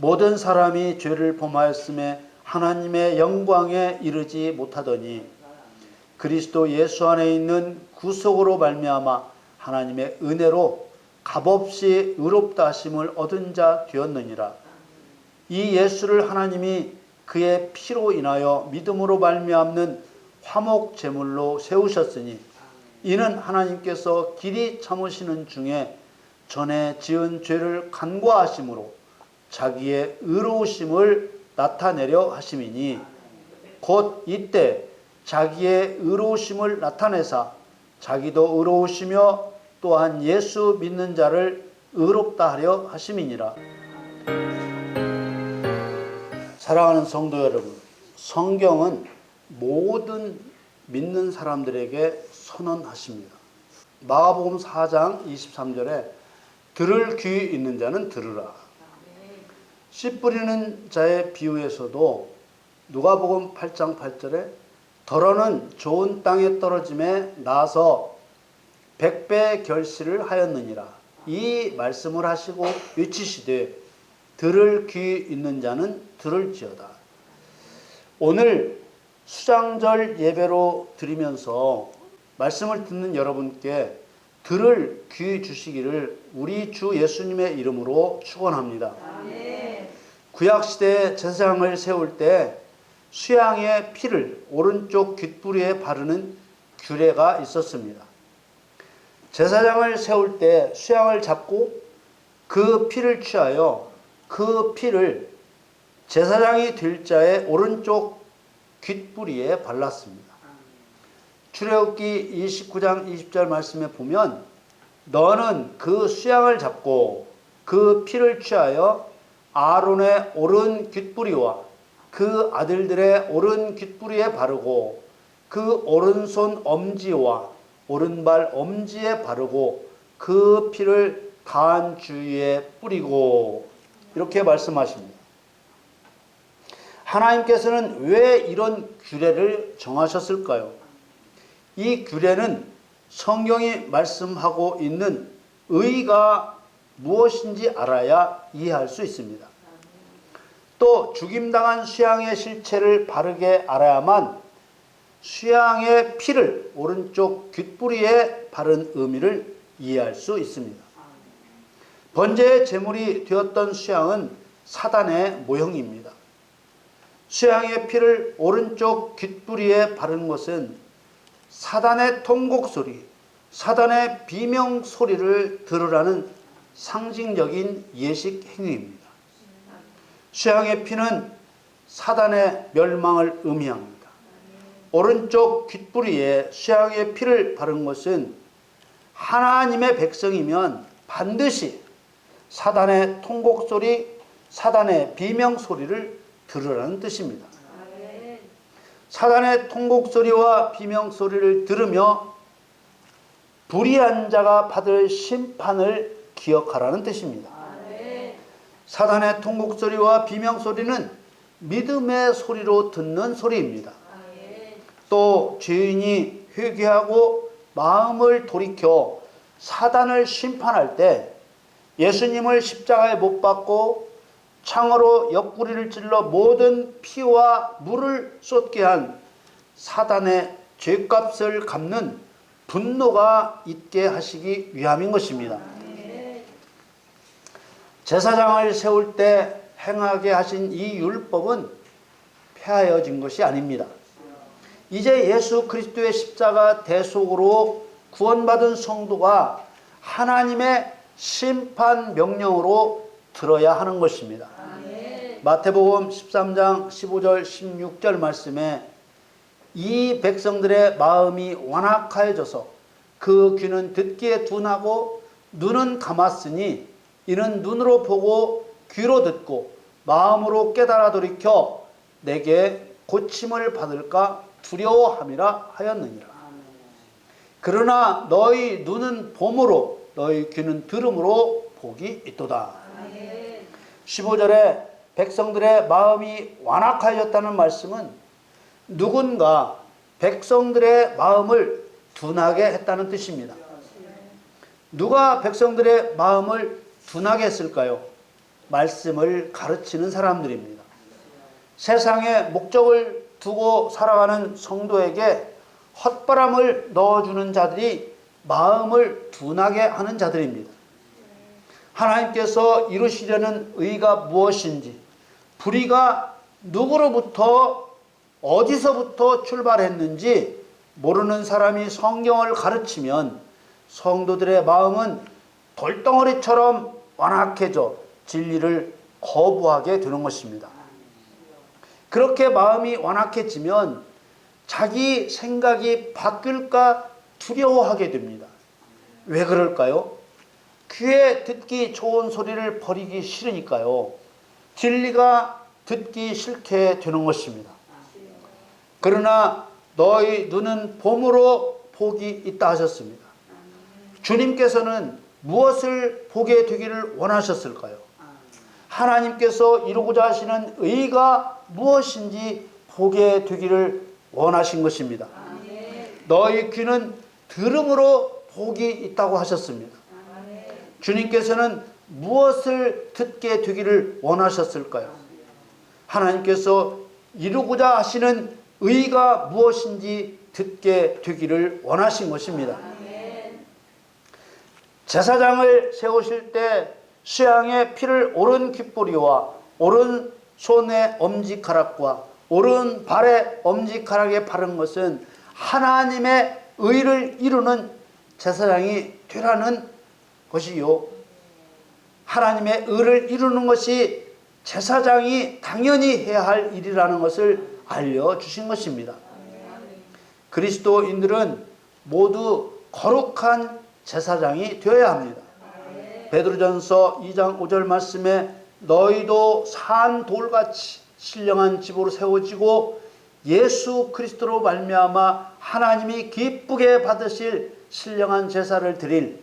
모든 사람이 죄를 범하였음에 하나님의 영광에 이르지 못하더니 그리스도 예수 안에 있는 구속으로 말미암아 하나님의 은혜로 값없이 의롭다 하심을 얻은 자 되었느니라. 이 예수를 하나님이 그의 피로 인하여 믿음으로 말미암는 화목 제물로 세우셨으니 이는 하나님께서 길이 참으시는 중에 전에 지은 죄를 간과하심으로 자기의 의로우심을 나타내려 하심이니 곧 이때 자기의 의로우심을 나타내사 자기도 의로우시며 또한 예수 믿는 자를 의롭다 하려 하심이니라. 사랑하는 성도 여러분, 성경은 모든 믿는 사람들에게 선언하십니다. 마가복음 4장 23절에 들을 귀 있는 자는 들으라. 씨 뿌리는 자의 비유에서도 누가복음 8장 8절에 더러는 좋은 땅에 떨어짐에 나서 100배 결실을 하였느니라. 이 말씀을 하시고 외치시되 들을 귀 있는 자는 들을지어다. 오늘 수장절 예배로 드리면서 말씀을 듣는 여러분께 들을 귀 주시기를 우리 주 예수님의 이름으로 축원합니다. 구약시대에 제사장을 세울 때 수양의 피를 오른쪽 귓부리에 바르는 규례가 있었습니다. 제사장을 세울 때 수양을 잡고 그 피를 취하여 그 피를 제사장이 될 자의 오른쪽 귓부리에 발랐습니다. 출애굽기 29장 20절 말씀에 보면 너는 그 수양을 잡고 그 피를 취하여 아론의 오른 귓부리와 그 아들들의 오른 귓부리에 바르고 그 오른손 엄지와 오른발 엄지에 바르고 그 피를 단 주위에 뿌리고 이렇게 말씀하십니다. 하나님께서는 왜 이런 규례를 정하셨을까요? 이 규례는 성경이 말씀하고 있는 의가 무엇인지 알아야 이해할 수 있습니다. 또 죽임당한 수양의 실체를 바르게 알아야만 수양의 피를 오른쪽 귓부리에 바른 의미를 이해할 수 있습니다. 번제의 제물이 되었던 수양은 사단의 모형입니다. 수양의 피를 오른쪽 귓부리에 바른 것은 사단의 통곡소리, 사단의 비명소리를 들으라는 상징적인 예식 행위입니다. 수양의 피는 사단의 멸망을 의미합니다. 오른쪽 귓부리에 수양의 피를 바른 것은 하나님의 백성이면 반드시 사단의 통곡소리, 사단의 비명소리를 들으라는 뜻입니다. 사단의 통곡소리와 비명소리를 들으며 불의한 자가 받을 심판을 기억하라는 뜻입니다. 사단의 통곡소리와 비명소리는 믿음의 소리로 듣는 소리입니다. 또 죄인이 회개하고 마음을 돌이켜 사단을 심판할 때 예수님을 십자가에 못 박고 창으로 옆구리를 찔러 모든 피와 물을 쏟게 한 사단의 죄값을 갚는 분노가 있게 하시기 위함인 것입니다. 제사장을 세울 때 행하게 하신 이 율법은 폐하여진 것이 아닙니다. 이제 예수 그리스도의 십자가 대속으로 구원받은 성도가 하나님의 심판 명령으로 들어야 하는 것입니다. 마태복음 13장 15절 16절 말씀에 이 백성들의 마음이 완악하여져서 그 귀는 듣기에 둔하고 눈은 감았으니 이는 눈으로 보고 귀로 듣고 마음으로 깨달아 돌이켜 내게 고침을 받을까 두려워함이라 하였느니라. 그러나 너희 눈은 봄으로 너희 귀는 들음으로 복이 있도다. 15절에 백성들의 마음이 완악하여졌다는 말씀은 누군가 백성들의 마음을 둔하게 했다는 뜻입니다. 누가 백성들의 마음을 둔하게 했을까요? 말씀을 가르치는 사람들입니다. 세상에 목적을 두고 살아가는 성도에게 헛바람을 넣어주는 자들이 마음을 둔하게 하는 자들입니다. 하나님께서 이루시려는 의가 무엇인지, 불의가 누구로부터 어디서부터 출발했는지 모르는 사람이 성경을 가르치면 성도들의 마음은 돌덩어리처럼 완악해져 진리를 거부하게 되는 것입니다. 그렇게 마음이 완악해지면 자기 생각이 바뀔까 두려워하게 됩니다. 왜 그럴까요? 귀에 듣기 좋은 소리를 버리기 싫으니까요. 진리가 듣기 싫게 되는 것입니다. 그러나 너희 눈은 봄으로 복이 있다 하셨습니다. 주님께서는 무엇을 보게 되기를 원하셨을까요? 하나님께서 이루고자 하시는 의가 무엇인지 보게 되기를 원하신 것입니다. 너희 귀는 들음으로 복이 있다고 하셨습니다. 주님께서는 무엇을 듣게 되기를 원하셨을까요? 하나님께서 이루고자 하시는 의가 무엇인지 듣게 되기를 원하신 것입니다. 제사장을 세우실 때 수양의 피를 오른 귓보리와 오른 손의 엄지카락과 오른 발의 엄지카락에 바른 것은 하나님의 의를 이루는 제사장이 되라는 것이요, 하나님의 의를 이루는 것이 제사장이 당연히 해야 할 일이라는 것을 알려주신 것입니다. 그리스도인들은 모두 거룩한 제사장이 되어야 합니다. 베드로전서 2장 5절 말씀에 너희도 산 돌같이 신령한 집으로 세워지고 예수 그리스도로 말미암아 하나님이 기쁘게 받으실 신령한 제사를 드릴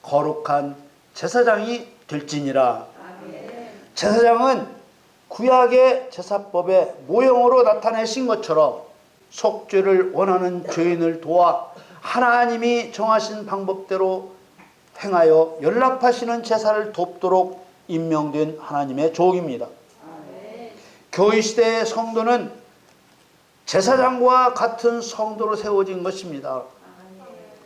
거룩한 제사장이 될지니라. 제사장은 구약의 제사법의 모형으로 나타내신 것처럼 속죄를 원하는 죄인을 도와 하나님이 정하신 방법대로 행하여 연락하시는 제사를 돕도록 임명된 하나님의 종입니다. 교회 시대의 성도는 제사장과 같은 성도로 세워진 것입니다.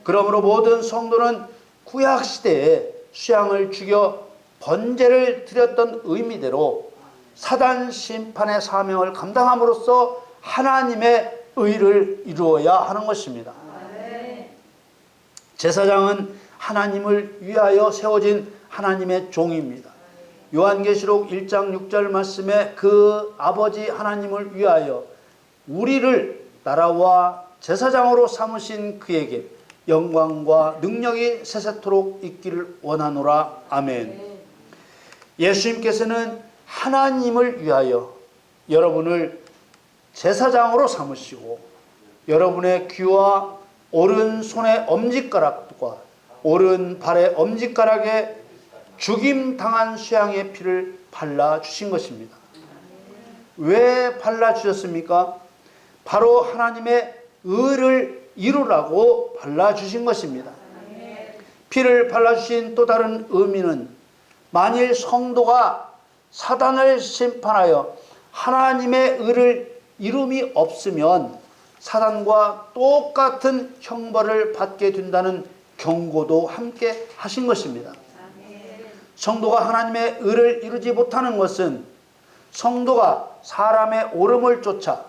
그러므로 모든 성도는 구약 시대에 수양을 죽여 번제를 드렸던 의미대로 사단 심판의 사명을 감당함으로써 하나님의 의를 이루어야 하는 것입니다. 제사장은 하나님을 위하여 세워진 하나님의 종입니다. 요한계시록 1장 6절 말씀에 그 아버지 하나님을 위하여 우리를 나라와 제사장으로 삼으신 그에게 영광과 능력이 세세토록 있기를 원하노라. 아멘. 예수님께서는 하나님을 위하여 여러분을 제사장으로 삼으시고 여러분의 귀와 오른손의 엄지가락과 오른발의 엄지가락에 죽임당한 수양의 피를 발라주신 것입니다. 왜 발라주셨습니까? 바로 하나님의 의를 이루라고 발라주신 것입니다. 피를 발라주신 또 다른 의미는 만일 성도가 사단을 심판하여 하나님의 의를 이룸이 없으면 사단과 똑같은 형벌을 받게 된다는 경고도 함께 하신 것입니다. 성도가 하나님의 의를 이루지 못하는 것은 성도가 사람의 오름을 쫓아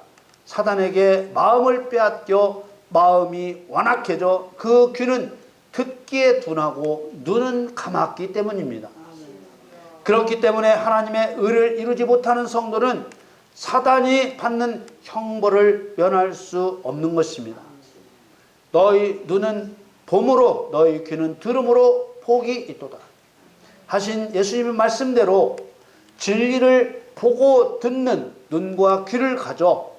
사단에게 마음을 빼앗겨 마음이 완악해져 그 귀는 듣기에 둔하고 눈은 감았기 때문입니다. 그렇기 때문에 하나님의 의를 이루지 못하는 성도는 사단이 받는 형벌을 면할 수 없는 것입니다. 너희 눈은 봄으로 너희 귀는 들음으로 복이 있도다 하신 예수님의 말씀대로 진리를 보고 듣는 눈과 귀를 가져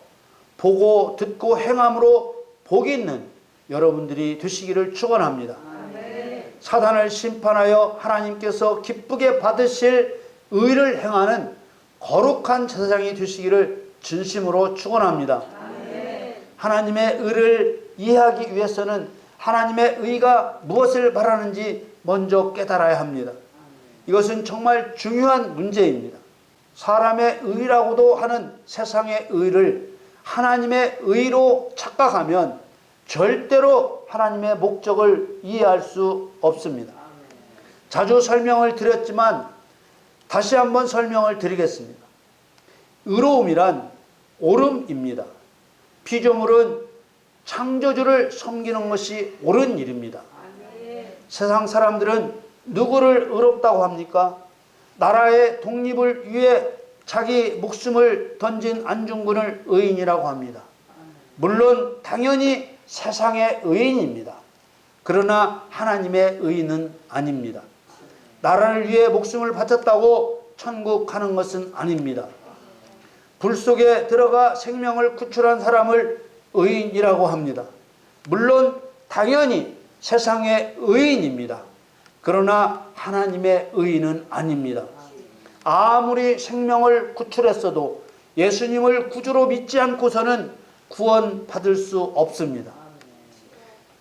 보고 듣고 행함으로 복이 있는 여러분들이 되시기를 축원합니다. 사단을 심판하여 하나님께서 기쁘게 받으실 의를 행하는 거룩한 제사장이 되시기를 진심으로 축원합니다. 하나님의 의를 이해하기 위해서는 하나님의 의가 무엇을 바라는지 먼저 깨달아야 합니다. 이것은 정말 중요한 문제입니다. 사람의 의라고도 하는 세상의 의를 하나님의 의로 착각하면 절대로 하나님의 목적을 이해할 수 없습니다. 자주 설명을 드렸지만 다시 한번 설명을 드리겠습니다. 의로움이란 옳음입니다. 피조물은 창조주를 섬기는 것이 옳은 일입니다. 세상 사람들은 누구를 의롭다고 합니까? 나라의 독립을 위해 자기 목숨을 던진 안중근을 의인이라고 합니다. 물론 당연히 세상의 의인입니다. 그러나 하나님의 의인은 아닙니다. 나라를 위해 목숨을 바쳤다고 천국 가는 것은 아닙니다. 불 속에 들어가 생명을 구출한 사람을 의인이라고 합니다. 물론 당연히 세상의 의인입니다. 그러나 하나님의 의인은 아닙니다. 아무리 생명을 구출했어도 예수님을 구주로 믿지 않고서는 구원받을 수 없습니다.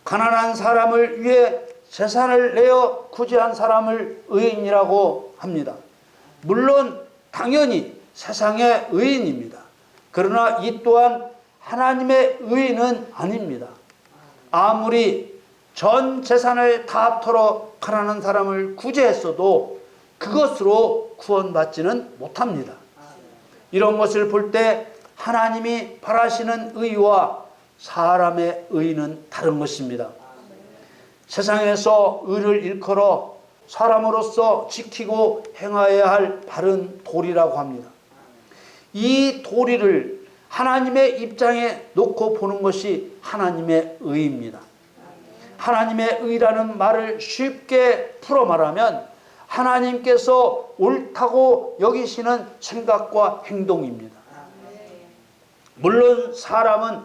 가난한 사람을 위해 재산을 내어 구제한 사람을 의인이라고 합니다. 물론 당연히 세상의 의인입니다. 그러나 이 또한 하나님의 의인은 아닙니다. 아무리 전 재산을 다 털어 가난한 사람을 구제했어도 그것으로 구원받지는 못합니다. 이런 것을 볼 때 하나님이 바라시는 의와 사람의 의는 다른 것입니다. 세상에서 의를 일컬어 사람으로서 지키고 행하여야 할 바른 도리라고 합니다. 이 도리를 하나님의 입장에 놓고 보는 것이 하나님의 의입니다. 하나님의 의라는 말을 쉽게 풀어 말하면 하나님께서 옳다고 여기시는 생각과 행동입니다. 물론 사람은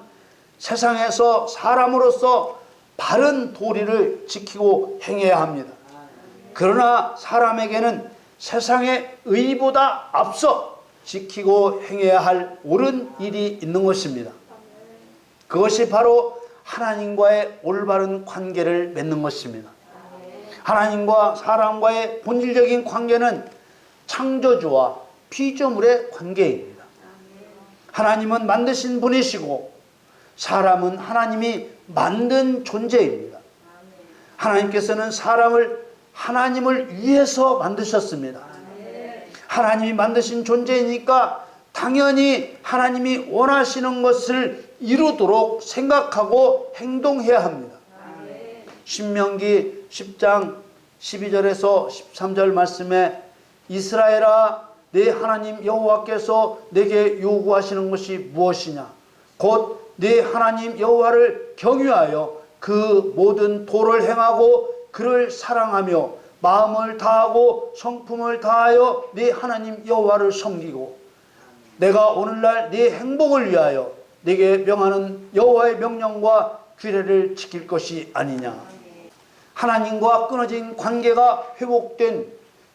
세상에서 사람으로서 바른 도리를 지키고 행해야 합니다. 그러나 사람에게는 세상의 의보다 앞서 지키고 행해야 할 옳은 일이 있는 것입니다. 그것이 바로 하나님과의 올바른 관계를 맺는 것입니다. 하나님과 사람과의 본질적인 관계는 창조주와 피조물의 관계입니다. 하나님은 만드신 분이시고 사람은 하나님이 만든 존재입니다. 하나님께서는 사람을 하나님을 위해서 만드셨습니다. 하나님이 만드신 존재이니까 당연히 하나님이 원하시는 것을 이루도록 생각하고 행동해야 합니다. 신명기 10장 12절에서 13절 말씀에 이스라엘아 내 하나님 여호와께서 내게 요구하시는 것이 무엇이냐 곧 내 하나님 여호와를 경유하여 그 모든 도를 행하고 그를 사랑하며 마음을 다하고 성품을 다하여 네 하나님 여호와를 섬기고 내가 오늘날 네 행복을 위하여 네게 명하는 여호와의 명령과 규례를 지킬 것이 아니냐. 하나님과 끊어진 관계가 회복된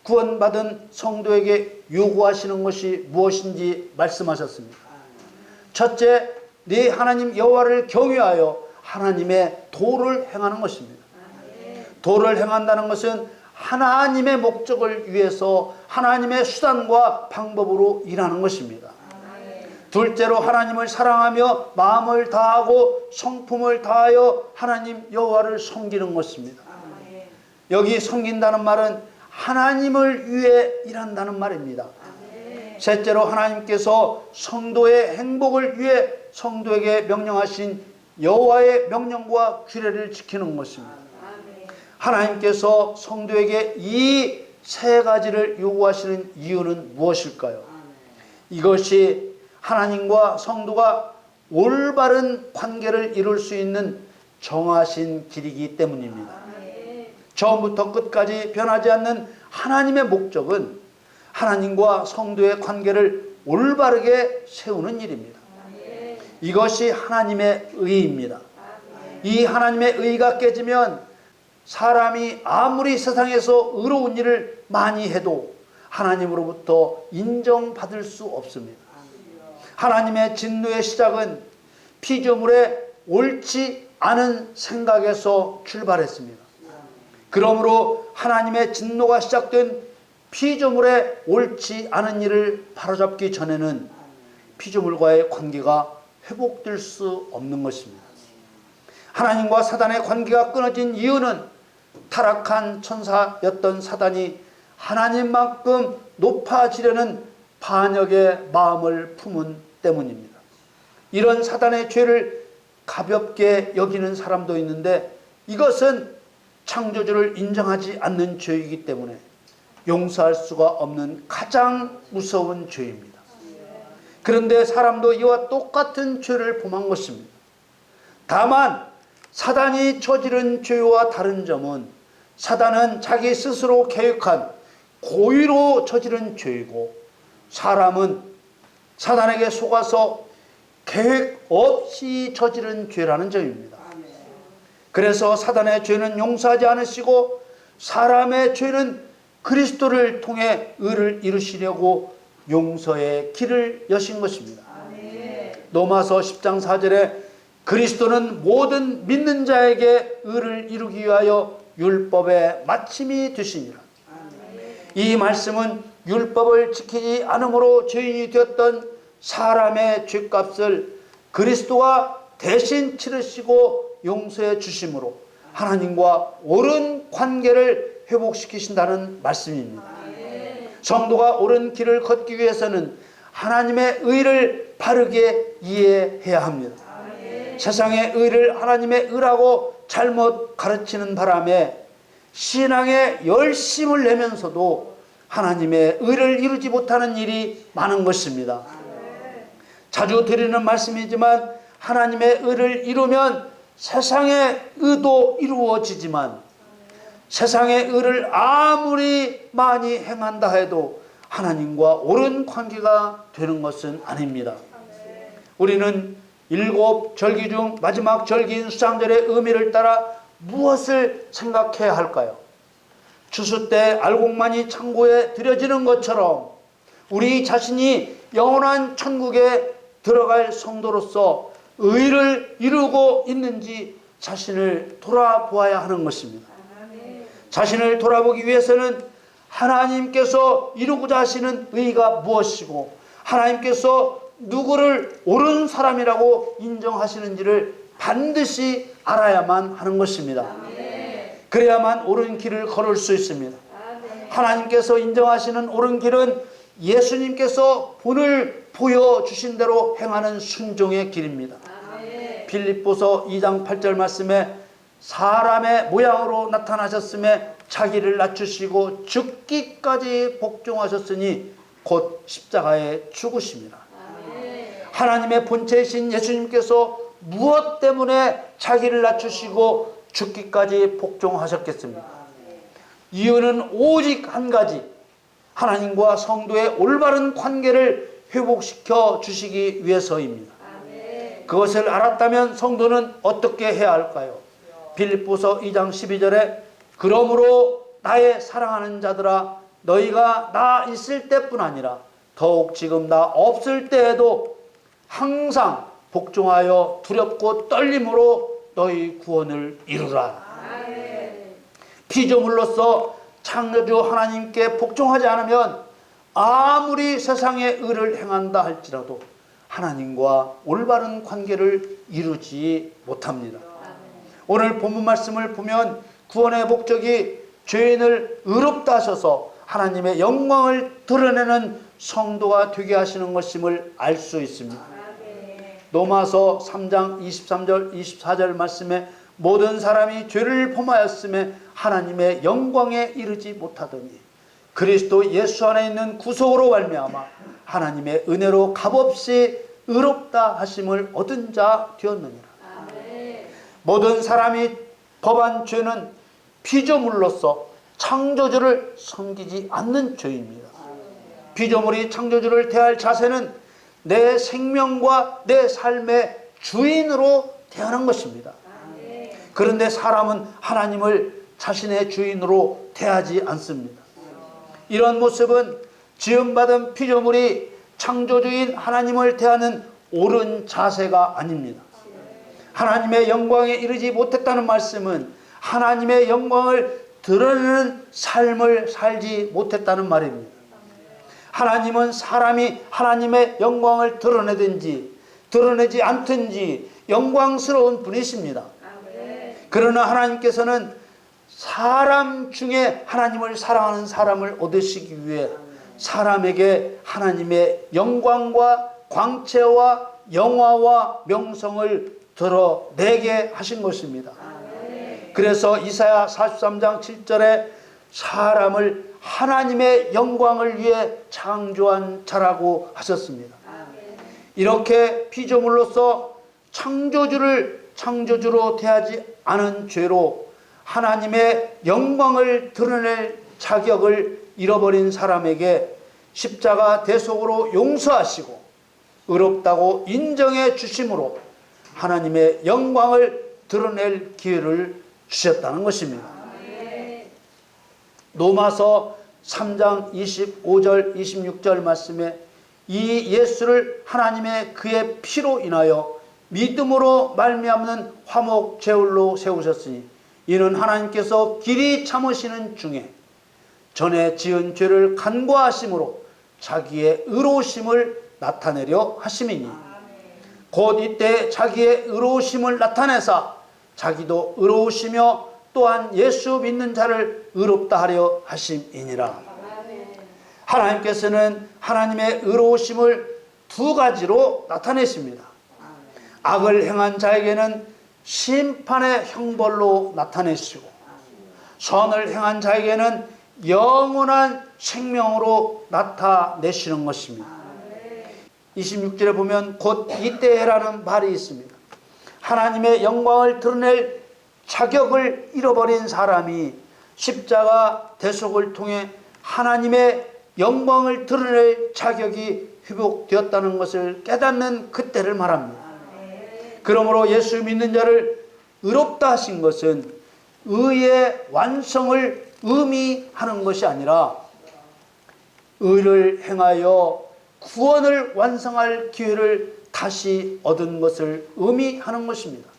구원받은 성도에게 요구하시는 것이 무엇인지 말씀하셨습니다. 첫째, 네 하나님 여호와를 경외하여 하나님의 도를 행하는 것입니다. 도를 행한다는 것은 하나님의 목적을 위해서 하나님의 수단과 방법으로 일하는 것입니다. 둘째로 하나님을 사랑하며 마음을 다하고 성품을 다하여 하나님 여호와를 섬기는 것입니다. 여기 섬긴다는 말은 하나님을 위해 일한다는 말입니다. 셋째로 하나님께서 성도의 행복을 위해 성도에게 명령하신 여호와의 명령과 규례를 지키는 것입니다. 하나님께서 성도에게 이 세 가지를 요구하시는 이유는 무엇일까요? 이것이 하나님과 성도가 올바른 관계를 이룰 수 있는 정하신 길이기 때문입니다. 처음부터 끝까지 변하지 않는 하나님의 목적은 하나님과 성도의 관계를 올바르게 세우는 일입니다. 이것이 하나님의 의입니다. 이 하나님의 의가 깨지면 사람이 아무리 세상에서 의로운 일을 많이 해도 하나님으로부터 인정받을 수 없습니다. 하나님의 진노의 시작은 피조물의 옳지 않은 생각에서 출발했습니다. 그러므로 하나님의 진노가 시작된 피조물의 옳지 않은 일을 바로잡기 전에는 피조물과의 관계가 회복될 수 없는 것입니다. 하나님과 사단의 관계가 끊어진 이유는 타락한 천사였던 사단이 하나님만큼 높아지려는 반역의 마음을 품은 때문입니다. 이런 사단의 죄를 가볍게 여기는 사람도 있는데 이것은 창조주를 인정하지 않는 죄이기 때문에 용서할 수가 없는 가장 무서운 죄입니다. 그런데 사람도 이와 똑같은 죄를 범한 것입니다. 다만 사단이 저지른 죄와 다른 점은 사단은 자기 스스로 계획한 고의로 저지른 죄이고 사람은 사단에게 속아서 계획 없이 저지른 죄라는 점입니다. 그래서 사단의 죄는 용서하지 않으시고 사람의 죄는 그리스도를 통해 의를 이루시려고 용서의 길을 여신 것입니다. 로마서 10장 4절에 그리스도는 모든 믿는 자에게 의를 이루기 위하여 율법의 마침이 되시니라. 이 말씀은 율법을 지키지 않음으로 죄인이 되었던 사람의 죄값을 그리스도가 대신 치르시고 용서해 주심으로 하나님과 옳은 관계를 회복시키신다는 말씀입니다. 성도가 옳은 길을 걷기 위해서는 하나님의 의를 바르게 이해해야 합니다. 세상의 의를 하나님의 의라고 잘못 가르치는 바람에 신앙에 열심을 내면서도 하나님의 의를 이루지 못하는 일이 많은 것입니다. 자주 드리는 말씀이지만 하나님의 의를 이루면 세상의 의도 이루어지지만 세상의 의를 아무리 많이 행한다 해도 하나님과 옳은 관계가 되는 것은 아닙니다. 우리는 7절기 중 마지막 절기인 수장절의 의미를 따라 무엇을 생각해야 할까요? 추수 때 알곡만이 창고에 들여지는 것처럼 우리 자신이 영원한 천국에 들어갈 성도로서 의를 이루고 있는지 자신을 돌아보아야 하는 것입니다. 자신을 돌아보기 위해서는 하나님께서 이루고자 하시는 의가 무엇이고 하나님께서 누구를 옳은 사람이라고 인정하시는지를 반드시 알아야만 하는 것입니다. 그래야만 옳은 길을 걸을 수 있습니다. 하나님께서 인정하시는 옳은 길은 예수님께서 본을 보여주신 대로 행하는 순종의 길입니다. 빌립보서 2장 8절 말씀에 사람의 모양으로 나타나셨음에 자기를 낮추시고 죽기까지 복종하셨으니 곧 십자가에 죽으십니다. 하나님의 본체이신 예수님께서 무엇 때문에 자기를 낮추시고 죽기까지 복종하셨겠습니까? 이유는 오직 한 가지, 하나님과 성도의 올바른 관계를 회복시켜 주시기 위해서입니다. 그것을 알았다면 성도는 어떻게 해야 할까요? 빌립보서 2장 12절에 그러므로 나의 사랑하는 자들아 너희가 나 있을 때뿐 아니라 더욱 지금 나 없을 때에도 항상 복종하여 두렵고 떨림으로 너희 구원을 이루라. 피조물로서 창조주 하나님께 복종하지 않으면 아무리 세상의 의를 행한다 할지라도 하나님과 올바른 관계를 이루지 못합니다. 오늘 본문 말씀을 보면 구원의 목적이 죄인을 의롭다 하셔서 하나님의 영광을 드러내는 성도가 되게 하시는 것임을 알 수 있습니다. 로마서 3장 23절 24절 말씀에 모든 사람이 죄를 범하였음에 하나님의 영광에 이르지 못하더니 그리스도 예수 안에 있는 구속으로 말미암아 하나님의 은혜로 값없이 의롭다 하심을 얻은 자 되었느니라. 모든 사람이 범한 죄는 피조물로서 창조주를 섬기지 않는 죄입니다. 피조물이 창조주를 대할 자세는 내 생명과 내 삶의 주인으로 대하는 것입니다. 그런데 사람은 하나님을 자신의 주인으로 대하지 않습니다. 이런 모습은 지음받은 피조물이 창조주인 하나님을 대하는 옳은 자세가 아닙니다. 하나님의 영광에 이르지 못했다는 말씀은 하나님의 영광을 드러내는 삶을 살지 못했다는 말입니다. 하나님은 사람이 하나님의 영광을 드러내든지 드러내지 않든지 영광스러운 분이십니다. 그러나 하나님께서는 사람 중에 하나님을 사랑하는 사람을 얻으시기 위해 사람에게 하나님의 영광과 광채와 영화와 명성을 드러내게 하신 것입니다. 그래서 이사야 43장 7절에 사람을 하나님의 영광을 위해 창조한 자라고 하셨습니다. 이렇게 피조물로서 창조주를 창조주로 대하지 않은 죄로 하나님의 영광을 드러낼 자격을 잃어버린 사람에게 십자가 대속으로 용서하시고 의롭다고 인정해 주심으로 하나님의 영광을 드러낼 기회를 주셨다는 것입니다. 로마서 3장 25절 26절 말씀에 이 예수를 하나님의 그의 피로 인하여 믿음으로 말미암는 화목 제물로 세우셨으니 이는 하나님께서 길이 참으시는 중에 전에 지은 죄를 간과하심으로 자기의 의로우심을 나타내려 하심이니 곧 이때 자기의 의로우심을 나타내사 자기도 의로우시며 또한 예수 믿는 자를 의롭다 하려 하심이니라. 하나님께서는 하나님의 의로우심을 두 가지로 나타내십니다. 악을 행한 자에게는 심판의 형벌로 나타내시고 선을 행한 자에게는 영원한 생명으로 나타내시는 것입니다. 26절에 보면 곧 이때라는 말이 있습니다. 하나님의 영광을 드러낼 자격을 잃어버린 사람이 십자가 대속을 통해 하나님의 영광을 드러낼 자격이 회복되었다는 것을 깨닫는 그때를 말합니다. 그러므로 예수 믿는 자를 의롭다 하신 것은 의의 완성을 의미하는 것이 아니라 의를 행하여 구원을 완성할 기회를 다시 얻은 것을 의미하는 것입니다.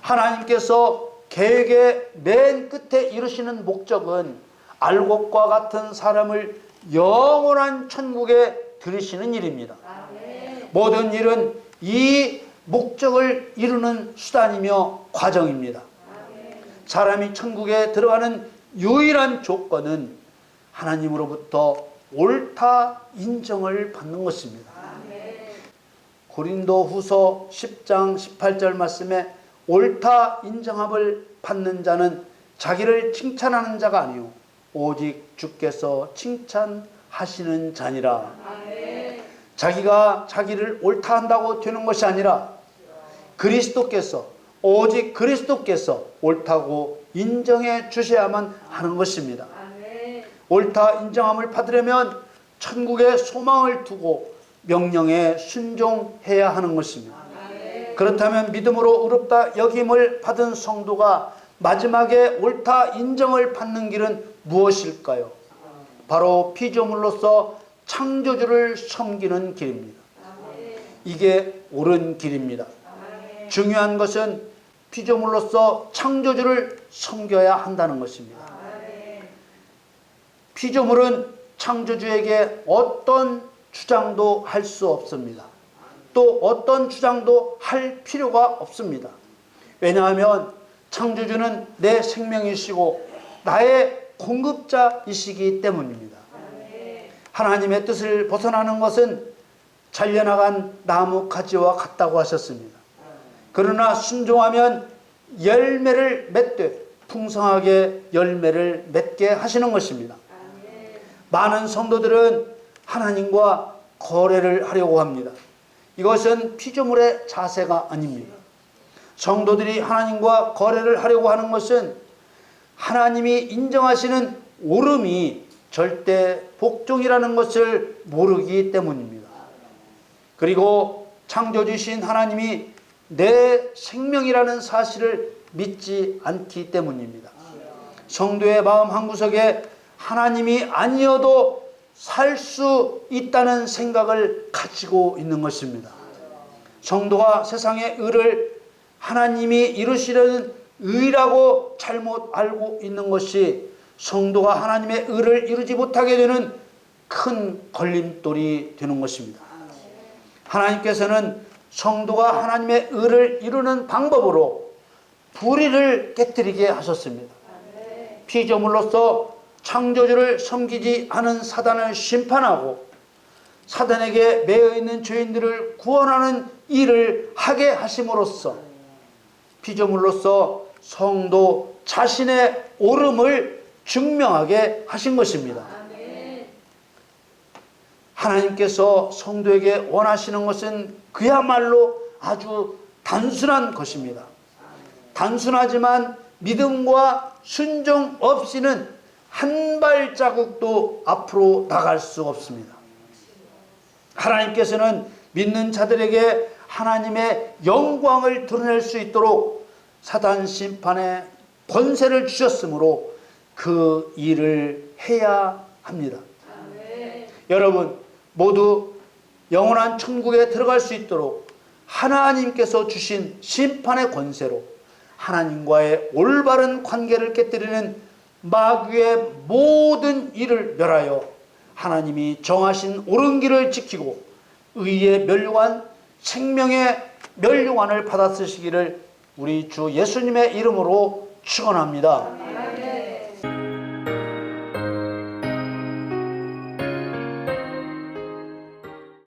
하나님께서 계획의 맨 끝에 이루시는 목적은 알곡과 같은 사람을 영원한 천국에 들이시는 일입니다. 모든 일은 이 목적을 이루는 수단이며 과정입니다. 사람이 천국에 들어가는 유일한 조건은 하나님으로부터 옳다 인정을 받는 것입니다. 고린도후서 10장 18절 말씀에 옳다 인정함을 받는 자는 자기를 칭찬하는 자가 아니요 오직 주께서 칭찬하시는 자니라. 자기가 자기를 옳다 한다고 되는 것이 아니라 그리스도께서 오직 그리스도께서 옳다고 인정해 주셔야만 하는 것입니다. 옳다 인정함을 받으려면 천국에 소망을 두고 명령에 순종해야 하는 것입니다. 그렇다면 믿음으로 의롭다 여김을 받은 성도가 마지막에 옳다 인정을 받는 길은 무엇일까요? 바로 피조물로서 창조주를 섬기는 길입니다. 이게 옳은 길입니다. 중요한 것은 피조물로서 창조주를 섬겨야 한다는 것입니다. 피조물은 창조주에게 어떤 주장도 할 수 없습니다. 또 어떤 주장도 할 필요가 없습니다. 왜냐하면 창조주는 내 생명이시고 나의 공급자이시기 때문입니다. 하나님의 뜻을 벗어나는 것은 잘려나간 나무 가지와 같다고 하셨습니다. 그러나 순종하면 열매를 맺되 풍성하게 열매를 맺게 하시는 것입니다. 많은 성도들은 하나님과 거래를 하려고 합니다. 이것은 피조물의 자세가 아닙니다. 성도들이 하나님과 거래를 하려고 하는 것은 하나님이 인정하시는 옳음이 절대 복종이라는 것을 모르기 때문입니다. 그리고 창조주신 하나님이 내 생명이라는 사실을 믿지 않기 때문입니다. 성도의 마음 한구석에 하나님이 아니어도 살 수 있다는 생각을 가지고 있는 것입니다. 성도가 세상의 의를 하나님이 이루시려는 의라고 잘못 알고 있는 것이 성도가 하나님의 의를 이루지 못하게 되는 큰 걸림돌이 되는 것입니다. 하나님께서는 성도가 하나님의 의를 이루는 방법으로 불의를 깨뜨리게 하셨습니다. 피조물로서 창조주를 섬기지 않은 사단을 심판하고 사단에게 매여 있는 죄인들을 구원하는 일을 하게 하심으로써 피조물로서 성도 자신의 옳음을 증명하게 하신 것입니다. 하나님께서 성도에게 원하시는 것은 그야말로 아주 단순한 것입니다. 단순하지만 믿음과 순종 없이는 한 발자국도 앞으로 나갈 수 없습니다. 하나님께서는 믿는 자들에게 하나님의 영광을 드러낼 수 있도록 사단 심판의 권세를 주셨으므로 그 일을 해야 합니다. 여러분 모두 영원한 천국에 들어갈 수 있도록 하나님께서 주신 심판의 권세로 하나님과의 올바른 관계를 깨뜨리는 마귀의 모든 일을 멸하여 하나님이 정하신 옳은 길을 지키고 의의 면류관, 생명의 면류관을 받아 쓰시기를 우리 주 예수님의 이름으로 축원합니다.